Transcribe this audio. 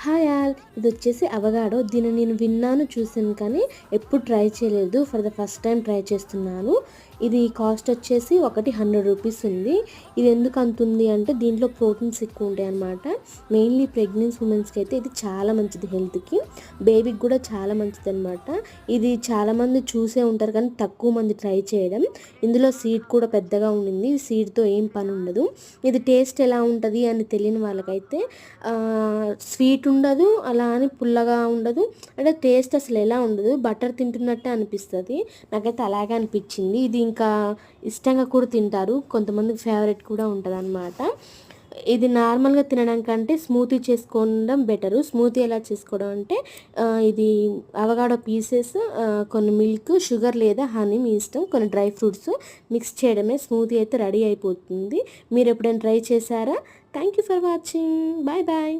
Hi all, ఇది వచ్చేసి అవగాడో. దీన్ని నేను విన్నాను, చూసాను, కానీ ఎప్పుడు ట్రై చేయలేదు. For the first time try చేస్తున్నాను. ఇది కాస్ట్ వచ్చేసి ఒకటి 100 రూపీస్ ఉంది. ఇది ఎందుకు అంతుంది అంటే దీంట్లో ప్రోటీన్స్ ఎక్కువ ఉంటాయి అన్నమాట. మెయిన్లీ ప్రెగ్నెన్సీ ఉమెన్స్కి అయితే ఇది చాలా మంచిది, హెల్త్కి, బేబీకి కూడా చాలా మంచిది అనమాట. ఇది చాలామంది చూసే ఉంటారు కానీ తక్కువ మంది ట్రై చేయడం. ఇందులో సీడ్ కూడా పెద్దగా ఉండింది. సీడ్తో ఏం పని ఉండదు. ఇది టేస్ట్ ఎలా ఉంటుంది అని తెలియని వాళ్ళకైతే స్వీట్ ఉండదు, అలా అని పుల్లగా ఉండదు, అంటే టేస్ట్ అసలు ఎలా ఉండదు, బటర్ తింటున్నట్టే అనిపిస్తుంది. నాకైతే అలాగే అనిపించింది. ఇది ఇంకా ఇష్టంగా కూడా తింటారు, కొంతమందికి ఫేవరెట్ కూడా ఉంటుంది అన్నమాట. ఇది నార్మల్గా తినడం కంటే స్మూతీ చేసుకోవడం బెటరు. స్మూతీ ఎలా చేసుకోవడం అంటే ఇది అవగాడో పీసెస్, కొన్ని మిల్క్, షుగర్ లేదా హనీ మీ ఇష్టం, కొన్ని డ్రై ఫ్రూట్స్ మిక్స్ చేయడమే. స్మూతీ అయితే రెడీ అయిపోతుంది. మీరు ఎప్పుడైనా ట్రై చేశారా? Thank you for watching. Bye bye.